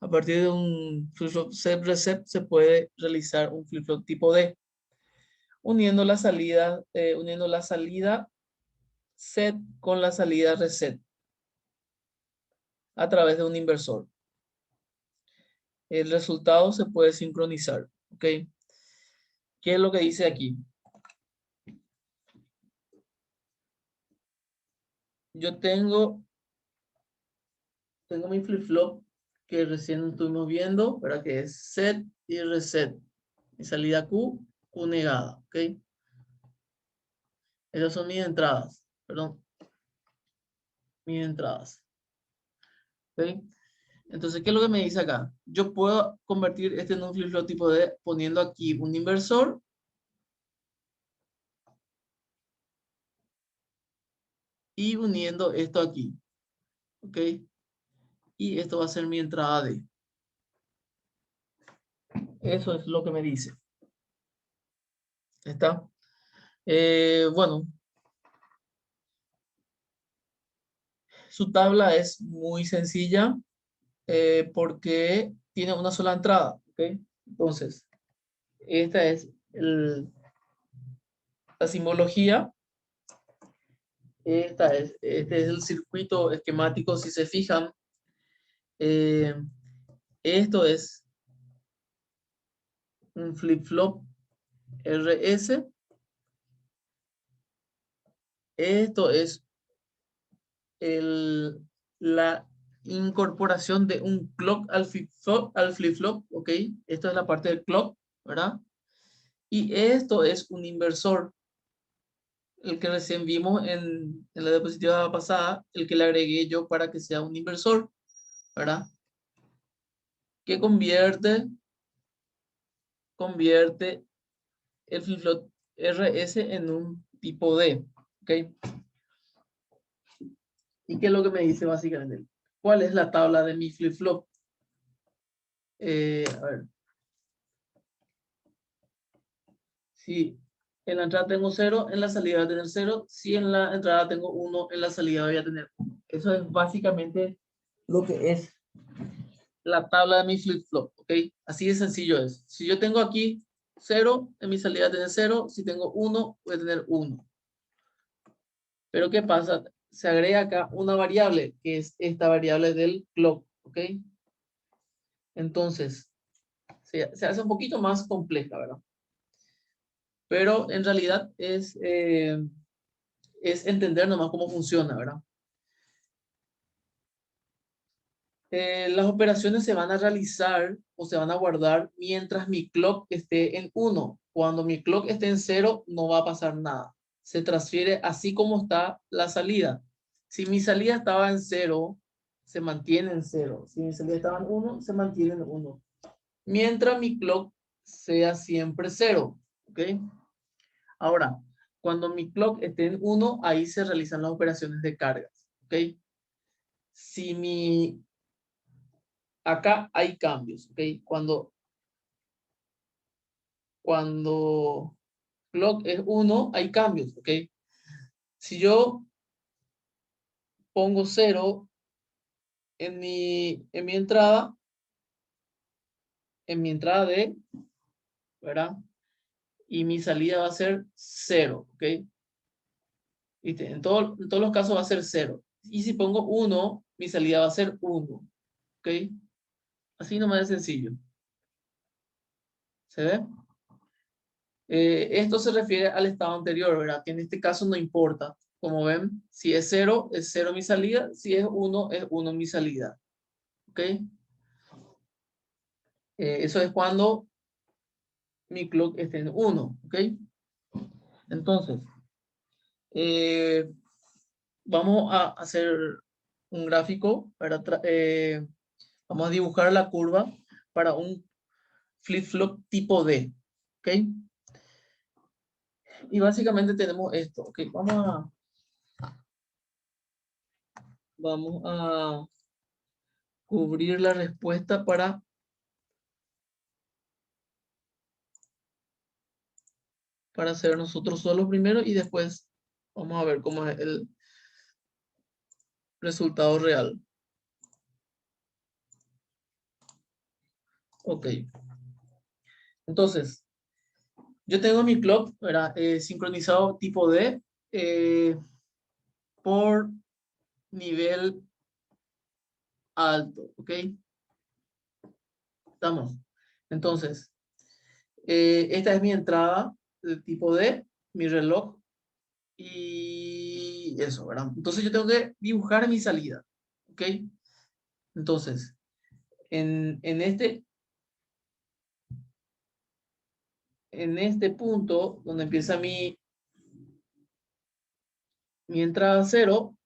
A partir de un flip-flop set reset se puede realizar un flip-flop tipo D, uniendo la salida set con la salida reset a través de un inversor. El resultado se puede sincronizar. ¿Ok? ¿Qué es lo que dice aquí? Yo tengo mi flip-flop que recién estuvimos viendo, para que es set y reset. Mi salida Q, Q negada. ¿Ok? Esas son mis entradas. Perdón. Mis entradas. ¿Ok? Entonces, ¿qué es lo que me dice acá? Yo puedo convertir este en un flip-flop tipo D poniendo aquí un inversor y uniendo esto aquí. ¿Ok? Y esto va a ser mi entrada D. Eso es lo que me dice. ¿Está? Bueno, su tabla es muy sencilla porque tiene una sola entrada. ¿Ok? Entonces, esta es la simbología. Este es el circuito esquemático. Si se fijan, eh, esto es un flip-flop RS. Esto es la incorporación de un clock al flip-flop, ¿ok? Esto es la parte del clock, ¿verdad? Y esto es un inversor, el que recién vimos en la diapositiva pasada, el que le agregué yo para que sea un inversor, ¿verdad? Que convierte el flip-flop RS en un tipo D, ¿ok? ¿Y qué es lo que me dice básicamente? ¿Cuál es la tabla de mi flip-flop? A ver. Si en la entrada tengo 0, en la salida voy a tener 0. Si en la entrada tengo 1, en la salida voy a tener 1. Eso es básicamente lo que es la tabla de mi flip-flop, ¿ok? Así de sencillo es. Si yo tengo aquí 0, en mi salida voy a tener 0. Si tengo 1, voy a tener 1. Pero ¿qué pasa? Se agrega acá una variable, que es esta variable del clock, ¿ok? Entonces, se hace un poquito más compleja, ¿verdad? Pero en realidad es entender nomás cómo funciona, ¿verdad? Las operaciones se van a realizar o se van a guardar mientras mi clock esté en 1. Cuando mi clock esté en 0, no va a pasar nada. Se transfiere así como está la salida. Si mi salida estaba en 0, se mantiene en 0. Si mi salida estaba en 1, se mantiene en 1. Mientras mi clock sea siempre 0. ¿Ok? Ahora, cuando mi clock esté en 1, ahí se realizan las operaciones de cargas. ¿Ok? Si mi acá hay cambios, ¿ok? Cuando clock es 1, hay cambios, ¿ok? Si yo pongo 0 en mi entrada D, ¿verdad? Y mi salida va a ser 0, ¿ok? ¿Viste? En todos los casos va a ser 0. Y si pongo 1, mi salida va a ser 1, ¿ok? Así nomás de sencillo. ¿Se ve? Esto se refiere al estado anterior, ¿verdad? Que en este caso no importa. Como ven, si es 0, es 0 mi salida. Si es 1, es 1 mi salida. ¿Ok? Eso es cuando mi clock esté en 1. ¿Ok? Entonces, eh, vamos a hacer un gráfico. Vamos a dibujar la curva para un flip-flop tipo D. ¿Ok? Y básicamente tenemos esto. ¿Ok? Vamos a cubrir la respuesta para para hacer nosotros solos primero y después vamos a ver cómo es el resultado real. Ok. Entonces, yo tengo mi clock, ¿verdad? Sincronizado tipo D por nivel alto, ¿ok? Estamos. Entonces, esta es mi entrada de tipo D, mi reloj y eso, ¿verdad? Entonces yo tengo que dibujar mi salida, ¿ok? Entonces, en este punto donde empieza mi entrada 0,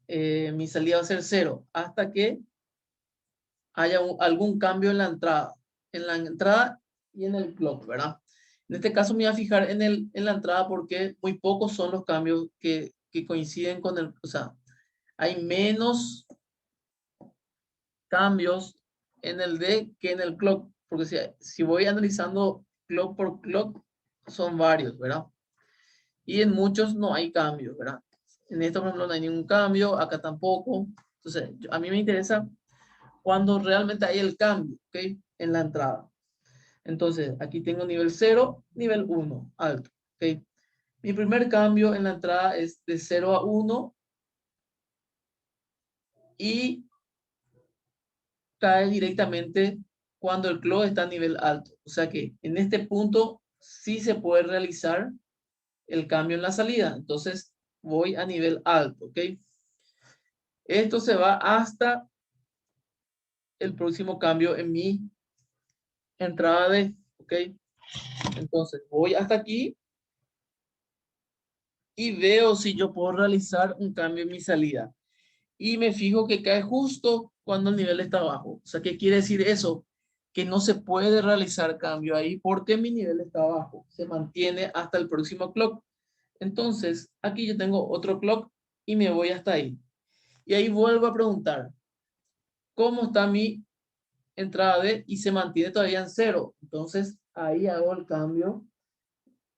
mi salida va a ser 0 hasta que haya algún cambio en la entrada y en el clock, ¿verdad? En este caso me voy a fijar en la entrada porque muy pocos son los cambios que coinciden con el, o sea, hay menos cambios en el D que en el clock, porque si voy analizando clock por clock, son varios, ¿verdad? Y en muchos no hay cambios, ¿verdad? En esto, por ejemplo, no hay ningún cambio, acá tampoco. Entonces, a mí me interesa cuando realmente hay el cambio, ¿ok? En la entrada. Entonces, aquí tengo nivel 0, nivel 1, alto, ¿ok? Mi primer cambio en la entrada es de 0 a 1 y cae directamente cuando el clock está a nivel alto. O sea que en este punto sí se puede realizar el cambio en la salida. Entonces, voy a nivel alto, ¿ok? Esto se va hasta el próximo cambio en mi entrada de, ¿ok? Entonces, voy hasta aquí y veo si yo puedo realizar un cambio en mi salida. Y me fijo que cae justo cuando el nivel está bajo. O sea, ¿qué quiere decir eso? Que no se puede realizar cambio ahí porque mi nivel está bajo. Se mantiene hasta el próximo clock. Entonces, aquí yo tengo otro clock y me voy hasta ahí. Y ahí vuelvo a preguntar, ¿cómo está mi entrada D? Y se mantiene todavía en 0. Entonces, ahí hago el cambio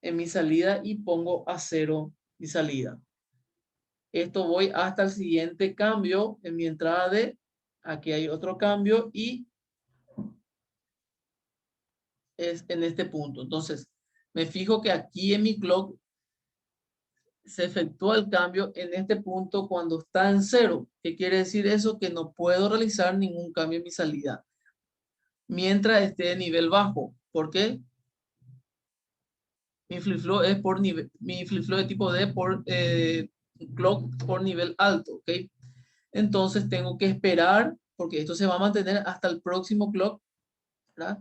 en mi salida y pongo a 0 mi salida. Esto voy hasta el siguiente cambio en mi entrada D. Aquí hay otro cambio y es en este punto. Entonces, me fijo que aquí en mi clock se efectúa el cambio en este punto cuando está en 0. ¿Qué quiere decir eso? Que no puedo realizar ningún cambio en mi salida mientras esté de nivel bajo. ¿Por qué? Mi flip-flop es por nivel, mi flip-flop de tipo D por clock por nivel alto, ¿ok? Entonces tengo que esperar, porque esto se va a mantener hasta el próximo clock, ¿verdad?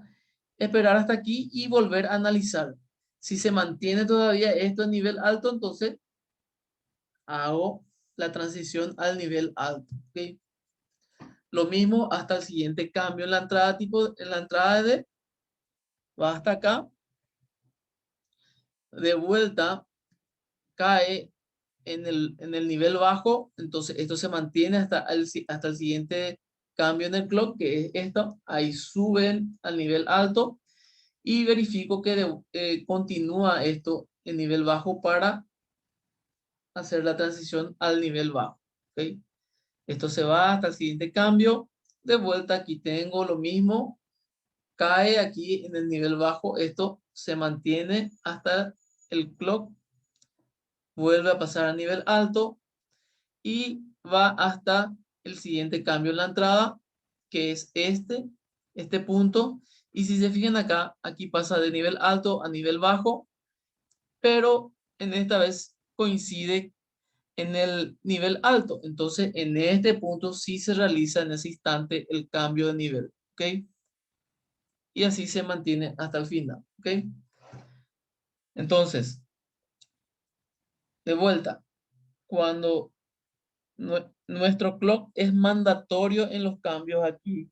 Esperar hasta aquí y volver a analizar. Si se mantiene todavía esto en nivel alto, entonces hago la transición al nivel alto, ¿ok? Lo mismo hasta el siguiente cambio en la entrada en la entrada de va hasta acá, de vuelta cae en el nivel bajo, entonces esto se mantiene hasta el siguiente cambio en el clock, que es esto, ahí suben al nivel alto y verifico que continúa esto en nivel bajo para hacer la transición al nivel bajo. ¿Ok? Esto se va hasta el siguiente cambio, de vuelta aquí tengo lo mismo, cae aquí en el nivel bajo, esto se mantiene hasta el clock, vuelve a pasar a nivel alto y va hasta el siguiente cambio en la entrada, que es este punto. Y si se fijan acá, aquí pasa de nivel alto a nivel bajo, pero en esta vez coincide en el nivel alto. Entonces, en este punto sí se realiza en ese instante el cambio de nivel, ¿ok? Y así se mantiene hasta el final, ¿ok? Entonces, de vuelta, cuando nuestro clock es mandatorio en los cambios aquí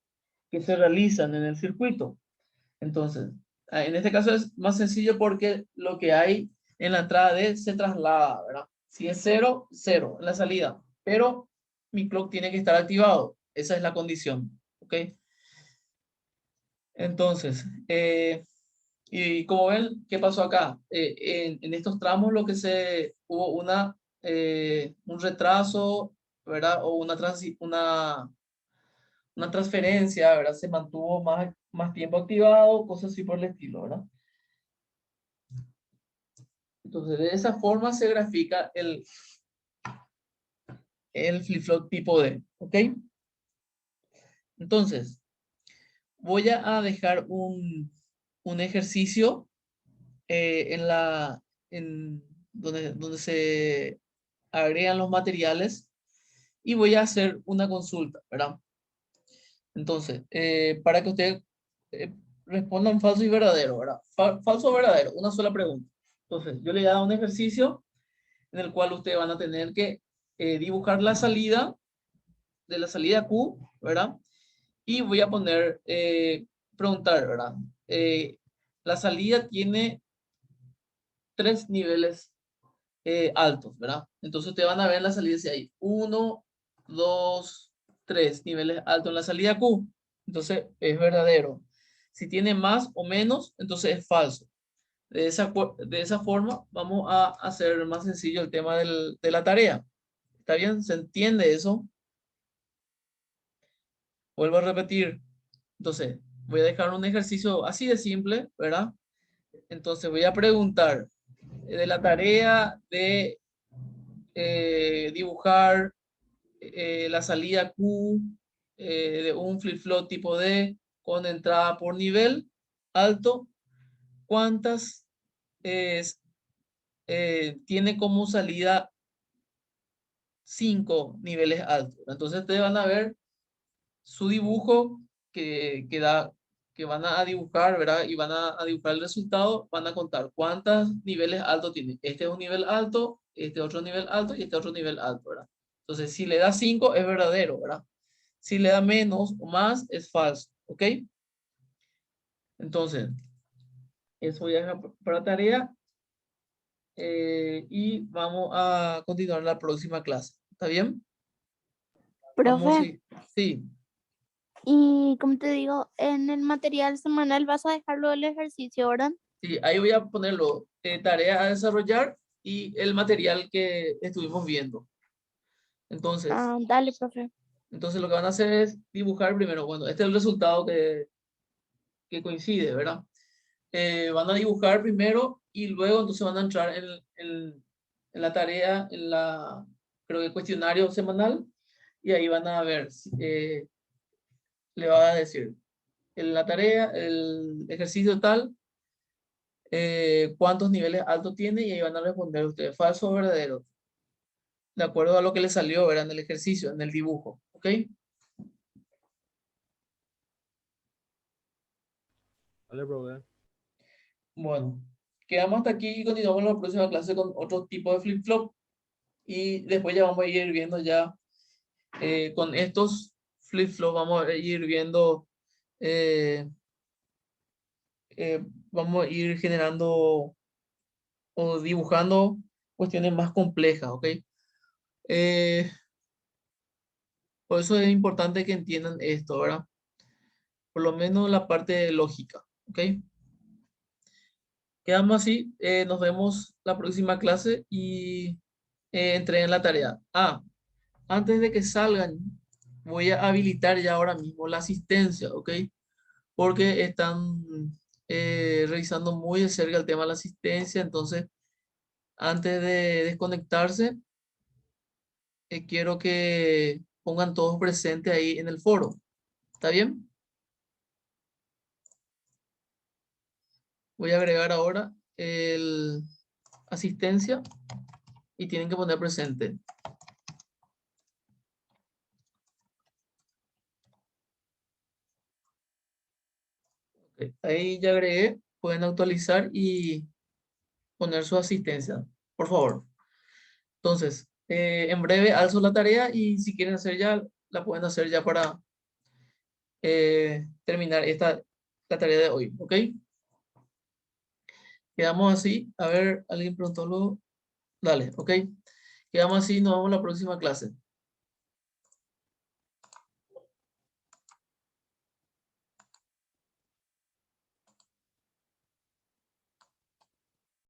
que se realizan en el circuito. Entonces, en este caso es más sencillo porque lo que hay en la entrada D se traslada, ¿verdad? Si es 0, 0 en la salida, pero mi clock tiene que estar activado. Esa es la condición, ¿ok? Entonces, Y como ven, ¿qué pasó acá? En estos tramos lo que hubo un retraso, ¿verdad? O una transferencia, ¿verdad? Se mantuvo más tiempo activado, cosas así por el estilo, ¿verdad? Entonces, de esa forma se grafica el flip-flop tipo D, ¿ok? Entonces, voy a dejar un ejercicio en donde se agregan los materiales y voy a hacer una consulta, ¿verdad? Entonces, para que ustedes eh, respondan falso y verdadero, ¿verdad? Falso o verdadero, una sola pregunta. Entonces, yo le he dado un ejercicio en el cual ustedes van a tener que dibujar la salida de la salida Q, ¿verdad? Y voy a preguntar, ¿verdad? La salida tiene 3 niveles altos, ¿verdad? Entonces ustedes van a ver la salida si hay 1, 2, 3 niveles altos en la salida Q. Entonces es verdadero. Si tiene más o menos, entonces es falso. De esa forma vamos a hacer más sencillo el tema de la tarea. ¿Está bien? ¿Se entiende eso? Vuelvo a repetir. Entonces, voy a dejar un ejercicio así de simple, ¿verdad? Entonces voy a preguntar de la tarea de dibujar la salida Q de un flip-flop tipo D con entrada por nivel alto, ¿cuántas tiene como salida 5 niveles altos? Entonces ustedes van a ver su dibujo que van a dibujar, ¿verdad? Y van a dibujar el resultado, van a contar cuántos niveles altos tiene. Este es un nivel alto, este otro nivel alto y este otro nivel alto, ¿verdad? Entonces, si le da 5 es verdadero, ¿verdad? Si le da menos o más es falso, ¿ok? Entonces, eso voy a dejar para tarea y vamos a continuar la próxima clase. ¿Está bien? Vamos, Profe, sí. Sí. y como te digo, en el material semanal vas a dejarlo el ejercicio, ¿verdad? Sí, ahí voy a ponerlo, tarea a desarrollar y el material que estuvimos viendo. Entonces, Ah, dale, profe. entonces lo que van a hacer es dibujar primero. Bueno, este es el resultado que coincide, ¿verdad? Van a dibujar primero y luego entonces van a entrar en la tarea, creo que cuestionario semanal y ahí van a ver, le va a decir en la tarea, el ejercicio tal cuántos niveles altos tiene y ahí van a responder ustedes, falso o verdadero, de acuerdo a lo que les salió, ¿verdad? En el ejercicio, en el dibujo, ¿ok? Vale, profe. Bueno, quedamos hasta aquí y continuamos en la próxima clase con otro tipo de flip-flop y después ya vamos a ir viendo ya con estos flip-flops, vamos a ir viendo, eh, vamos a ir generando o dibujando cuestiones más complejas, ¿ok? Eh, por eso es importante que entiendan esto, ¿verdad? Por lo menos la parte de lógica, ¿ok? Quedamos así, nos vemos la próxima clase y entreguen la tarea. Ah, antes de que salgan, voy a habilitar ya ahora mismo la asistencia, ¿ok? Porque están revisando muy de cerca el tema de la asistencia, entonces antes de desconectarse, quiero que pongan todos presentes ahí en el foro. ¿Está bien? Voy a agregar ahora el asistencia y tienen que poner presente. Ok, ahí ya agregué, pueden actualizar y poner su asistencia, por favor. Entonces, en breve alzo la tarea y si quieren hacer ya, la pueden hacer ya para terminar la tarea de hoy, ¿ok? Quedamos así. A ver, alguien preguntó algo. Dale, ¿ok? Quedamos así, nos vemos en la próxima clase.